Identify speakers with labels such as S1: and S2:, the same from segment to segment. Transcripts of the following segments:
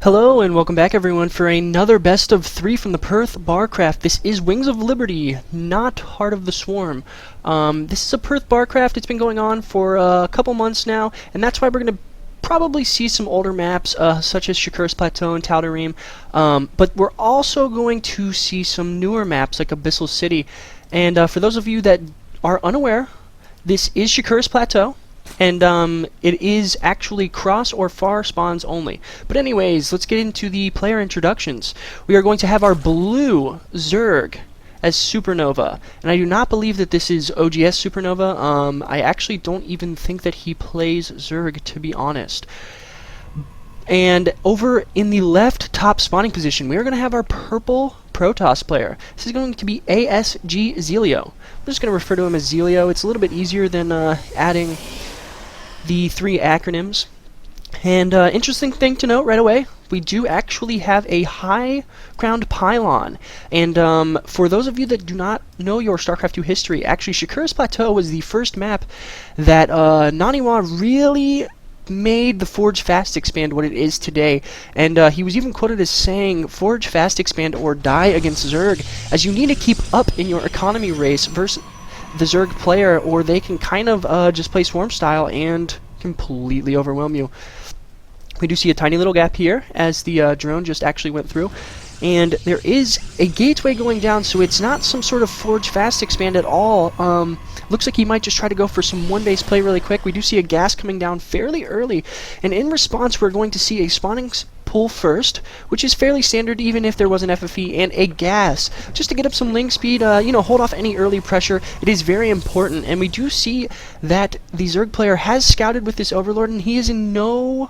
S1: Hello and welcome back everyone for another best of 3 from the Perth Barcraft. This is Wings of Liberty, not Heart of the Swarm. This is a Perth Barcraft. It's been going on for a couple months now, and that's why we're going to probably see some older maps such as Shakur's Plateau and Tal'Darim, but we're also going to see some newer maps like Abyssal City. And for those of you that are unaware, this is Shakur's Plateau. And it is actually cross or far spawns only. But anyways, let's get into the player introductions. We are going to have our blue Zerg as Supernova. And I do not believe that this is OGS Supernova. I actually don't even think that he plays Zerg, to be honest. And over in the left top spawning position, we are going to have our purple Protoss player. This is going to be Asgzealo. I'm just going to refer to him as Zelio. It's a little bit easier than adding the 3 acronyms. And interesting thing to note right away, we do actually have a high ground pylon. And for those of you that do not know your StarCraft 2 history, actually Shakur's Plateau was the first map that Naniwa really made the Forge Fast Expand what it is today. And he was even quoted as saying, "Forge Fast Expand or die against Zerg, as you need to keep up in your economy race versus the Zerg player, or they can kind of just play swarm style and completely overwhelm you." We do see a tiny little gap here as the drone just actually went through, and there is a gateway going down, so it's not some sort of Forge Fast Expand at all. Looks like he might just try to go for some one-base play really quick. We do see a gas coming down fairly early, and in response we're going to see a spawning pull first, which is fairly standard even if there was an FFE, and a gas, just to get up some link speed, hold off any early pressure. It is very important, and we do see that the Zerg player has scouted with this Overlord, and he is in no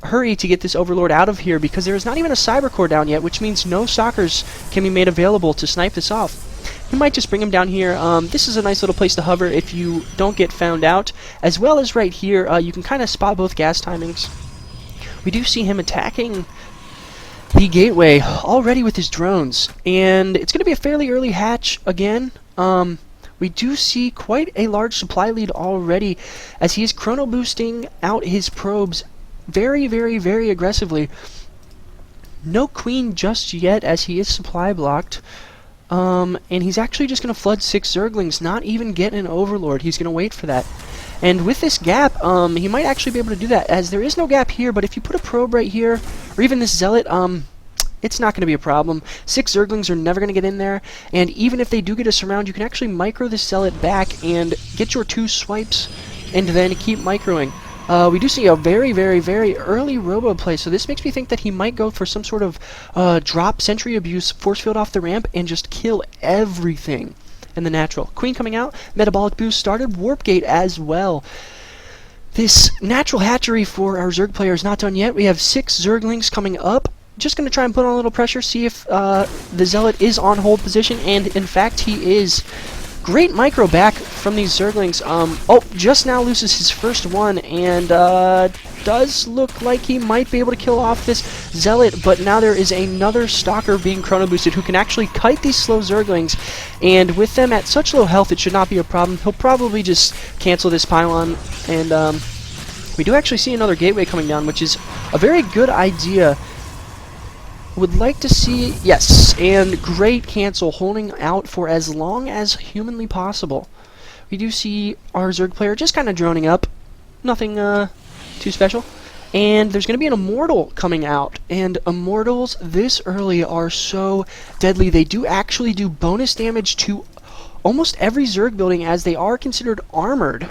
S1: hurry to get this Overlord out of here because there is not even a Cyber Core down yet, which means no stalkers can be made available to snipe this off. He might just bring him down here. This is a nice little place to hover if you don't get found out, as well as right here you can kind of spot both gas timings. We do see him attacking the gateway already with his drones, and it's going to be a fairly early hatch again. We do see quite a large supply lead already as he is chrono boosting out his probes very, very, very aggressively. No queen just yet as he is supply blocked. And he's actually just going to flood 6 Zerglings, not even get an Overlord. He's going to wait for that. And with this gap, he might actually be able to do that, as there is no gap here, but if you put a probe right here, or even this Zealot, it's not going to be a problem. 6 Zerglings are never going to get in there, and even if they do get a surround, you can actually micro this Zealot back and get your 2 swipes, and then keep microing. We do see a very, very, very early robo play, so this makes me think that he might go for some sort of drop sentry abuse, force field off the ramp, and just kill everything in the natural. Queen coming out, metabolic boost started, warp gate as well. This natural hatchery for our Zerg player is not done yet. We have 6 Zerglings coming up. Just going to try and put on a little pressure, see if the Zealot is on hold position, and in fact he is. Great micro back from these Zerglings. Just now loses his first one, and does look like he might be able to kill off this Zealot, but now there is another Stalker being chrono boosted who can actually kite these slow Zerglings, and with them at such low health it should not be a problem. He'll probably just cancel this pylon, and we do actually see another gateway coming down, which is a very good idea. Would like to see, yes, and great cancel, holding out for as long as humanly possible. We do see our Zerg player just kind of droning up, nothing too special. And there's going to be an Immortal coming out, and Immortals this early are so deadly. They do actually do bonus damage to almost every Zerg building, as they are considered armored,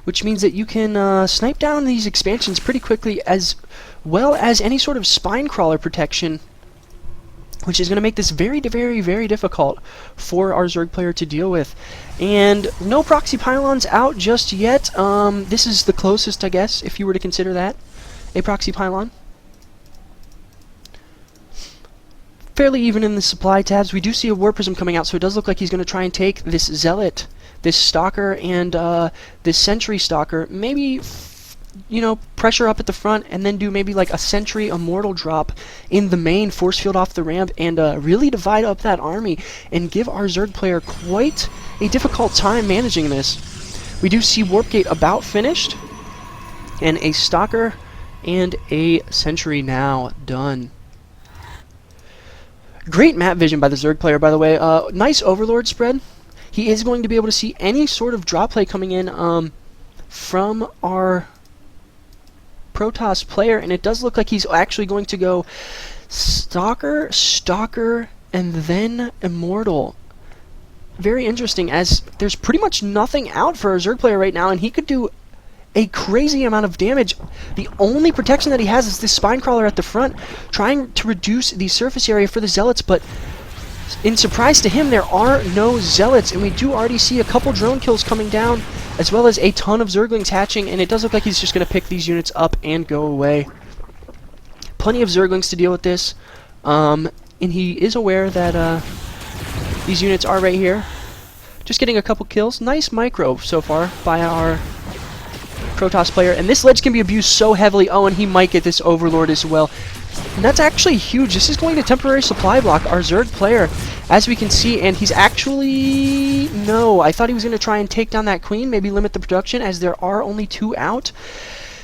S1: which means that you can snipe down these expansions pretty quickly, as well as any sort of spine crawler protection, which is going to make this very, very, very difficult for our Zerg player to deal with. And no proxy pylons out just yet. This is the closest, I guess, if you were to consider that a proxy pylon. Fairly even in the supply tabs. We do see a War Prism coming out, so it does look like he's going to try and take this Zealot, this Stalker, and this Sentry Stalker. Maybe pressure up at the front, and then do maybe like a Sentry Immortal drop in the main, force field off the ramp, and really divide up that army, and give our Zerg player quite a difficult time managing this. We do see Warp Gate about finished, and a Stalker And a sentry now done. Great map vision by the Zerg player, by the way. Nice Overlord spread. He is going to be able to see any sort of drop play coming in from our Protoss player, and it does look like he's actually going to go Stalker, and then Immortal. Very interesting, as there's pretty much nothing out for our Zerg player right now, and he could do a crazy amount of damage. The only protection that he has is this Spine Crawler at the front, trying to reduce the surface area for the Zealots, but in surprise to him, there are no Zealots, and we do already see a couple drone kills coming down, as well as a ton of Zerglings hatching, and it does look like he's just going to pick these units up and go away. Plenty of Zerglings to deal with this, and he is aware that these units are right here. Just getting a couple kills. Nice micro so far by our Protoss player, and this ledge can be abused so heavily. Oh, and he might get this Overlord as well. And that's actually huge. This is going to temporary supply block our Zerg player, as we can see, and he's actually... No, I thought he was going to try and take down that Queen, maybe limit the production, as there are only 2 out.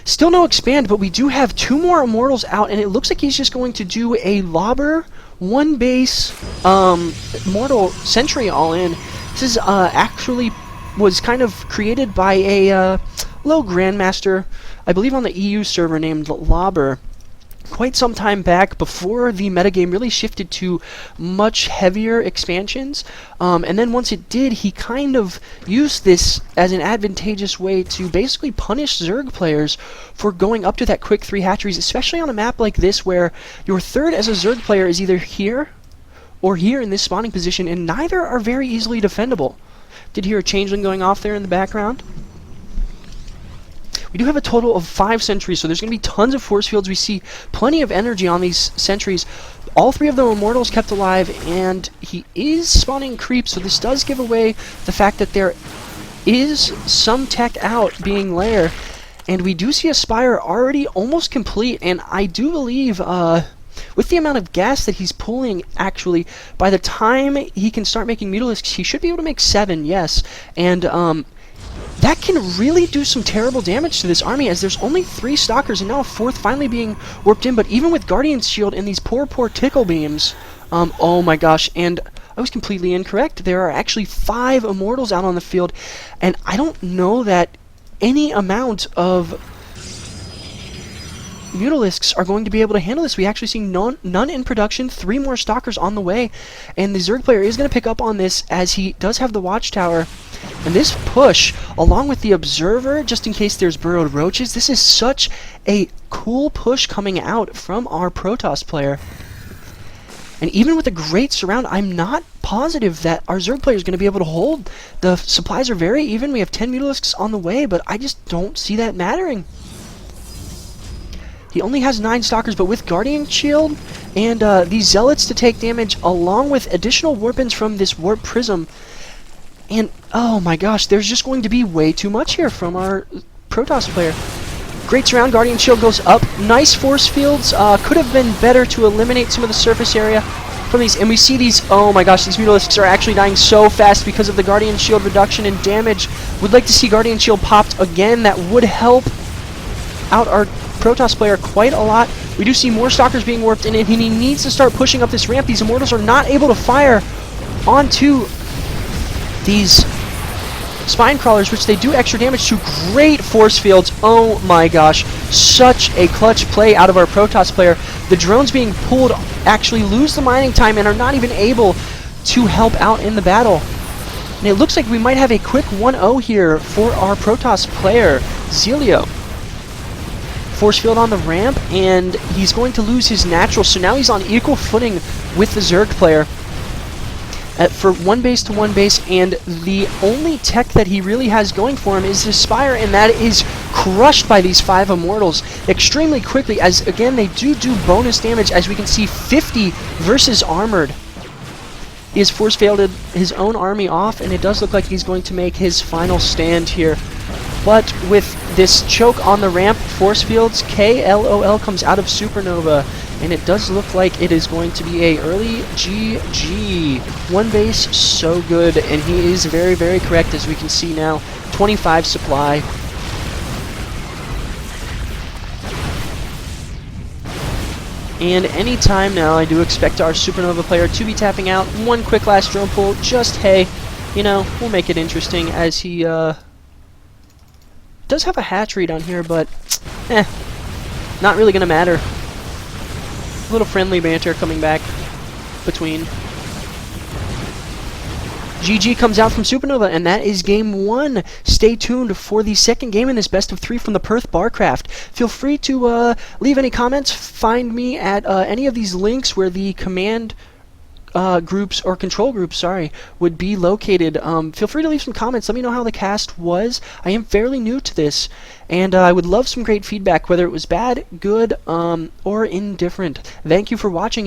S1: Still no expand, but we do have 2 more Immortals out, and it looks like he's just going to do a Lobber, 1 base, Immortal Sentry all in. This is actually was kind of created by a low Grandmaster, I believe on the EU server, named Lobber, quite some time back, before the metagame really shifted to much heavier expansions. And then once it did, he kind of used this as an advantageous way to basically punish Zerg players for going up to that quick 3 hatcheries, especially on a map like this where your third as a Zerg player is either here or here in this spawning position, and neither are very easily defendable. Did hear a changeling going off there in the background. We do have a total of 5 sentries, so there's going to be tons of force fields. We see plenty of energy on these sentries. All 3 of the Immortals kept alive, and he is spawning creeps, so this does give away the fact that there is some tech out being lair. And we do see a Spire already almost complete, and I do believe, with the amount of gas that he's pulling, actually, by the time he can start making Mutalisks, he should be able to make 7, yes. And, that can really do some terrible damage to this army, as there's only 3 Stalkers and now a 4th finally being warped in, but even with Guardian's Shield and these poor tickle beams, oh my gosh, and I was completely incorrect. There are actually 5 Immortals out on the field, and I don't know that any amount of Mutalisks are going to be able to handle this. We actually see none in production, 3 more Stalkers on the way, and the Zerg player is going to pick up on this, as he does have the Watchtower. And this push, along with the Observer, just in case there's burrowed roaches, this is such a cool push coming out from our Protoss player. And even with a great surround, I'm not positive that our Zerg player is going to be able to hold. The supplies are very even. We have 10 Mutalisks on the way, but I just don't see that mattering. He only has 9 Stalkers, but with Guardian Shield and these Zealots to take damage, along with additional Warpins from this Warp Prism, and oh my gosh, there's just going to be way too much here from our Protoss player. Great surround, Guardian Shield goes up, nice force fields, could have been better to eliminate some of the surface area from these, and we see these, oh my gosh, these Mutalisks are actually dying so fast because of the Guardian Shield reduction in damage. Would like to see Guardian Shield popped again. That would help out our Protoss player quite a lot. We do see more Stalkers being warped in, and he needs to start pushing up this ramp. These Immortals are not able to fire onto these Spine Crawlers, which they do extra damage to. Great force fields. Oh my gosh, such a clutch play out of our Protoss player. The drones being pulled actually lose the mining time and are not even able to help out in the battle. And it looks like we might have a quick 1-0 here for our Protoss player, Asgzealo. Force field on the ramp, and he's going to lose his natural, so now he's on equal footing with the Zerg player for 1 base to 1 base, and the only tech that he really has going for him is his Spire, and that is crushed by these 5 Immortals extremely quickly, as again they do bonus damage, as we can see 50 versus armored. He has force fielded his own army off, and it does look like he's going to make his final stand here. But with this choke on the ramp, force fields, KLOL comes out of Supernova, and it does look like it is going to be a early GG. 1 base, so good, and he is very, very correct, as we can see now. 25 supply. And any time now, I do expect our Supernova player to be tapping out. One quick last drone pull, just, hey, you know, we'll make it interesting as he does have a hatchery down here, but, not really going to matter. A little friendly banter coming back between. GG comes out from Supernova, and that is game 1. Stay tuned for the second game in this best of 3 from the Perth Barcraft. Feel free to leave any comments. Find me at any of these links where the command groups, or control groups, sorry, would be located. Feel free to leave some comments. Let me know how the cast was. I am fairly new to this, and I would love some great feedback, whether it was bad, good, or indifferent. Thank you for watching.